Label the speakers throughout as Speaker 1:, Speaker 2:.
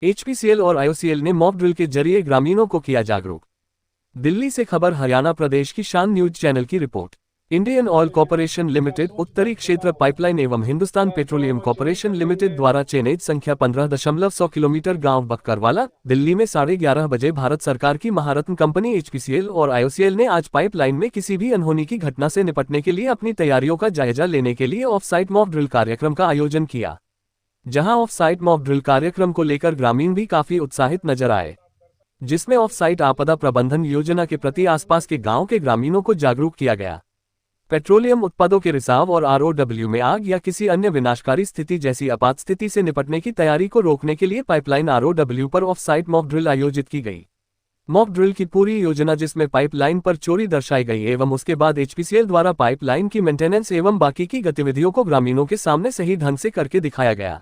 Speaker 1: HPCL और IOCL ने mock drill के जरिए ग्रामीणों को किया जागरूक। दिल्ली से खबर हरियाणा प्रदेश की शान न्यूज चैनल की report. Indian oil corporation limited उत्तरी क्षेत्र पाइपलाइन एवं हिंदुस्तान पेट्रोलियम कॉर्पोरेशन लिमिटेड द्वारा चेन्नई संख्या 15.100 किलोमीटर गांव बक्करवाला दिल्ली में 11:30 बजे भारत सरकार की महारत्न कंपनी एचपीसीएल और आईओसीएल ने आज पाइपलाइन में किसी भी अनहोनी की घटना से निपटने के लिए अपनी तैयारियों का जायजा लेने के लिए ऑफ साइट मॉक ड्रिल कार्यक्रम का आयोजन किया, जहां ऑफ साइट मॉक ड्रिल कार्यक्रम को लेकर ग्रामीण भी काफी उत्साहित नजर आए, जिसमें ऑफ साइट आपदा प्रबंधन योजना के प्रति आसपास के गांव के ग्रामीणों को जागरूक किया गया। पेट्रोलियम उत्पादों के रिसाव और आरओडब्ल्यू में आग या किसी अन्य विनाशकारी स्थिति जैसी आपात स्थिति से निपटने की तैयारी को रोकने के लिए पाइपलाइन आरओडब्ल्यू पर ऑफ साइट मॉक ड्रिल आयोजित की गई। मॉक ड्रिल की पूरी योजना, जिसमें पाइपलाइन पर चोरी दर्शाई गई एवं उसके बाद एचपीसीएल द्वारा पाइपलाइन की मेंटेनेंस एवं बाकी की गतिविधियों को ग्रामीणों के सामने सही ढंग से करके दिखाया गया,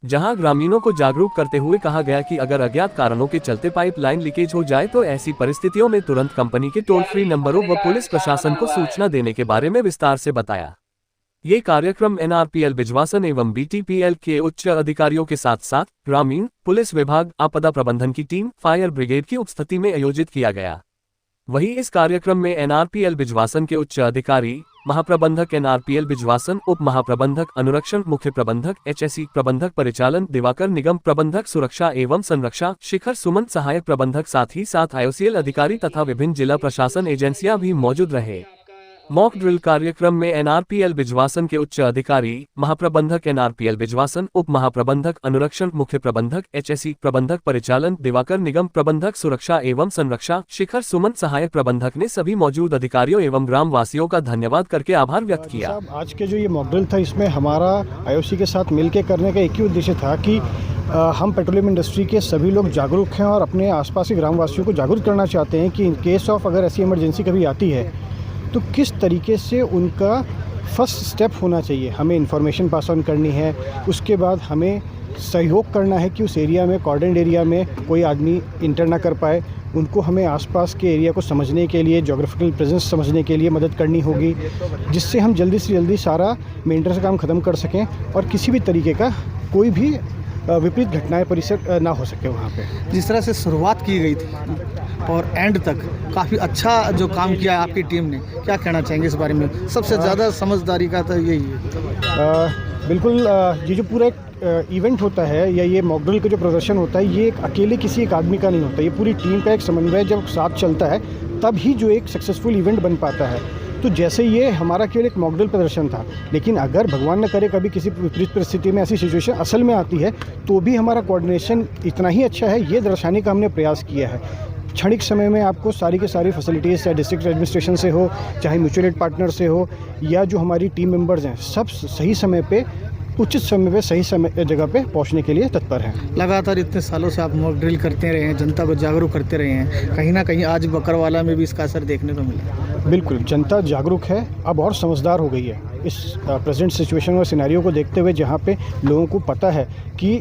Speaker 1: जहां ग्रामीणों को जागरूक करते हुए कहा गया कि अगर अज्ञात कारणों के चलते पाइपलाइन लीकेज हो जाए तो ऐसी परिस्थितियों में तुरंत कंपनी के टोल फ्री नंबरों व पुलिस प्रशासन को सूचना देने के बारे में विस्तार से बताया। ये कार्यक्रम एनआरपीएल बिजवासन एवं बीटीपीएल के उच्च अधिकारियों के साथ साथ ग्रामीण, पुलिस विभाग, आपदा प्रबंधन की टीम, फायर ब्रिगेड की उपस्थिति में आयोजित किया गया। वहीं इस कार्यक्रम में एनआरपीएल बिजवासन के उच्च अधिकारी, महाप्रबंधक एनआरपीएल बिजवासन, उप महाप्रबंधक अनुरक्षण, मुख्य प्रबंधक एचएसई, प्रबंधक परिचालन दिवाकर, निगम प्रबंधक सुरक्षा एवं संरक्षा शिखर सुमन, सहायक प्रबंधक, साथ ही साथ आईओसीएल अधिकारी तथा विभिन्न जिला प्रशासन एजेंसियां भी मौजूद रहे। मॉक ड्रिल कार्यक्रम में एनआरपीएल बिजवासन के उच्च अधिकारी, महाप्रबंधक एनआरपीएल बिजवासन, उप महाप्रबंधक अनुरक्षण, मुख्य प्रबंधक एचएसई, प्रबंधक परिचालन दिवाकर, निगम प्रबंधक सुरक्षा एवं संरक्षा शिखर सुमन, सहायक प्रबंधक ने सभी मौजूद अधिकारियों एवं ग्राम वासियों का धन्यवाद करके आभार व्यक्त किया।
Speaker 2: आज के जो ये मॉक ड्रिल था, इसमें हमारा आईओसी के साथ मिलकर करने का एक ही उद्देश्य था कि हम पेट्रोलियम इंडस्ट्री के सभी लोग जागरूक हैं और अपने आसपास के ग्रामवासियों को जागरूक करना चाहते हैं कि इन केस ऑफ अगर ऐसी इमरजेंसी कभी आती है तो किस तरीके से उनका फर्स्ट स्टेप होना चाहिए। हमें इन्फॉर्मेशन पास ऑन करनी है, उसके बाद हमें सहयोग करना है कि उस एरिया में, कॉर्डन एरिया में कोई आदमी इंटर ना कर पाए। उनको हमें आसपास के एरिया को समझने के लिए, ज्योग्राफिकल प्रेजेंस समझने के लिए मदद करनी होगी, जिससे हम जल्दी से जल्दी सारा मेंटेनेंस का काम ख़त्म कर सकें और किसी भी तरीके का कोई भी विपरीत घटनाएं परिसर ना हो सके वहाँ पे।
Speaker 3: जिस तरह से शुरुआत की गई थी और एंड तक काफ़ी अच्छा जो काम किया आपकी टीम ने, क्या कहना चाहेंगे इस बारे में? सबसे ज़्यादा समझदारी का तो यही है।
Speaker 2: बिल्कुल, ये जो पूरा एक इवेंट होता है या ये मॉक ड्रिल का जो प्रदर्शन होता है, ये अकेले किसी एक आदमी का नहीं होता, ये पूरी टीम का एक समन्वय जब साथ चलता है तब ही जो एक सक्सेसफुल इवेंट बन पाता है। तो जैसे ये हमारा केवल एक मॉक ड्रिल प्रदर्शन था, लेकिन अगर भगवान न करे कभी किसी विपरीत परिस्थिति में ऐसी सिचुएशन असल में आती है तो भी हमारा कोऑर्डिनेशन इतना ही अच्छा है, ये दर्शाने का हमने प्रयास किया है। क्षणिक समय में आपको सारी की सारी फैसिलिटीज़, चाहे डिस्ट्रिक्ट एडमिनिस्ट्रेशन से हो, चाहे म्यूचुअल एड पार्टनर से हो, या जो हमारी टीम मेंबर्स हैं, सब सही समय पे, उचित समय पे, सही समय जगह पे पहुंचने के लिए तत्पर हैं।
Speaker 3: लगातार इतने सालों से आप मॉक ड्रिल करते रहे हैं, जनता को जागरूक करते रहे हैं, कहीं ना कहीं आज बकरवाला में भी इसका असर देखने को मिला।
Speaker 2: बिल्कुल, जनता जागरूक है, अब और समझदार हो गई है इस प्रेजेंट सिचुएशन और सिनेरियो को देखते हुए, जहाँ पे लोगों को पता है कि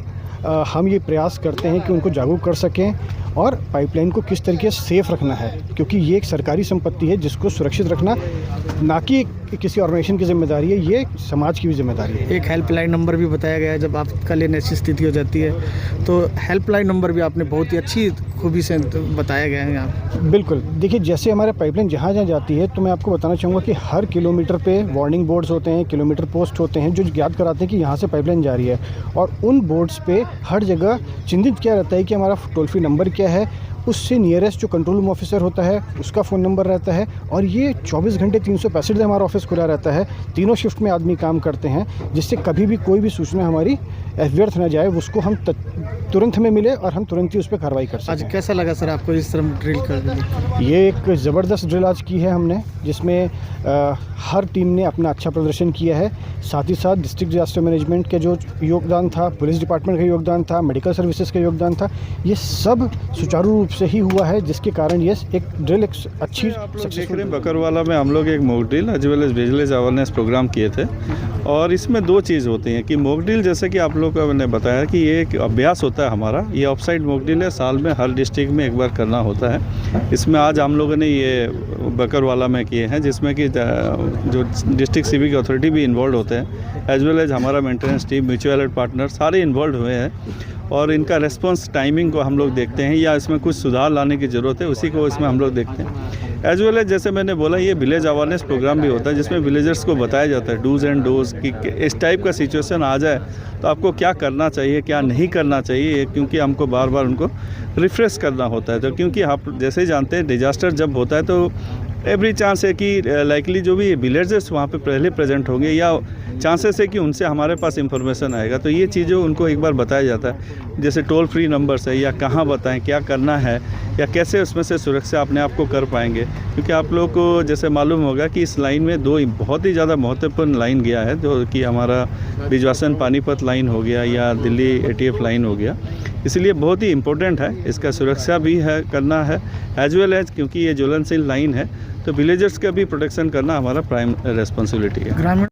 Speaker 2: हम ये प्रयास करते हैं कि उनको जागरूक कर सकें और पाइपलाइन को किस तरीके से सेफ़ रखना है, क्योंकि ये एक सरकारी संपत्ति है जिसको सुरक्षित रखना ना कि किसी ऑर्गेनाइजेशन की जिम्मेदारी है, ये समाज की भी जिम्मेदारी है।
Speaker 3: एक हेल्पलाइन नंबर भी बताया गया है, जब आपका लिए ऐसी स्थिति हो जाती है तो हेल्पलाइन नंबर भी आपने बहुत ही अच्छी खूबी से बताया गया है यहाँ।
Speaker 2: बिल्कुल, देखिए जैसे हमारे पाइपलाइन जहाँ जहाँ जाती है, तो मैं आपको बताना चाहूँगा कि हर किलोमीटर पे वार्निंग बोर्ड्स होते हैं, किलोमीटर पोस्ट होते हैं जो ज्ञात कराते हैं कि यहाँ से पाइपलाइन जा रही है, और उन बोर्ड्स पे हर जगह चिन्हित किया रहता है कि हमारा टोल फ्री नंबर क्या है, उससे नियरेस्ट जो कंट्रोल रूम ऑफिसर होता है उसका फ़ोन नंबर रहता है, और ये 24 घंटे 365 दिन हमारा ऑफिस खुला रहता है। तीनों शिफ्ट में आदमी काम करते हैं, जिससे कभी भी कोई भी सूचना हमारी व्यर्थ न जाए, उसको हम तुरंत हमें मिले और हम तुरंत ही उस पर कार्रवाई कर सकें।
Speaker 3: आज कैसा लगा सर आपको इस तरह ड्रिल कर?
Speaker 2: ये एक ज़बरदस्त ड्रिल आज की है हमने, जिसमें हर टीम ने अपना अच्छा प्रदर्शन किया है। साथ ही साथ डिस्ट्रिक्ट डिजास्टर मैनेजमेंट का जो योगदान था, पुलिस डिपार्टमेंट का योगदान था, मेडिकल सर्विसेज का योगदान था, ये सब सुचारू रूप से ही हुआ है, जिसके कारण ये एक ड्रिल एक अच्छी सक्सेसफुल।
Speaker 4: बकरवाला में हम लोग एक mock drill as well as vigilance awareness programme किए थे, और इसमें दो चीज़ होती हैं कि मॉक ड्रिल, जैसे कि आप लोग को मैंने बताया कि ये एक अभ्यास होता है हमारा, ये ऑफ साइड मॉक ड्रिल है, साल में हर डिस्ट्रिक्ट में एक बार करना होता है। इसमें आज हम लोगों ने ये बकरवाला में किए हैं, जिसमें कि जो डिस्ट्रिक्ट सिविक अथॉरिटी भी इन्वॉल्व होते हैं, एज वेल एज हमारा maintenance team, mutual aid partner सारे इन्वॉल्व हुए हैं। और इनका रेस्पॉन्स टाइमिंग को हम लोग देखते हैं या इसमें कुछ सुधार लाने की ज़रूरत है, उसी को इसमें हम लोग देखते हैं। एज वेल एज जैसे मैंने बोला, ये विलेज अवेयरनेस प्रोग्राम भी होता है जिसमें विलेजर्स को बताया जाता है डूज़ एंड डोज़ कि इस टाइप का सिचुएशन आ जाए तो आपको क्या करना चाहिए, क्या नहीं करना चाहिए, क्योंकि हमको बार बार उनको रिफ्रेश करना होता है। तो क्योंकि आप जैसे ही जानते हैं डिजास्टर जब होता है तो एवरी चांस है कि लाइकली जो भी विलेजर्स वहाँ पे पहले प्रेजेंट होंगे या चांसेस है कि उनसे हमारे पास इंफॉर्मेशन आएगा। तो ये चीज़ें उनको एक बार बताया जाता है, जैसे टोल फ्री नंबर्स है या कहाँ बताएं, क्या करना है या कैसे उसमें से सुरक्षा अपने आप को कर पाएंगे। क्योंकि आप लोग को जैसे मालूम होगा कि इस लाइन में दो बहुत ही ज़्यादा महत्वपूर्ण लाइन गया है, जो कि हमारा बिजवासन पानीपत लाइन हो गया या दिल्ली ATF लाइन हो गया। इसलिए बहुत ही इम्पोर्टेंट है, इसका सुरक्षा भी है करना है एज वेल एज, क्योंकि ये ज्वलनशील लाइन है तो विलेजर्स का भी प्रोटेक्शन करना हमारा प्राइम रिस्पॉन्सिबिलिटी है।
Speaker 3: ग्रामीण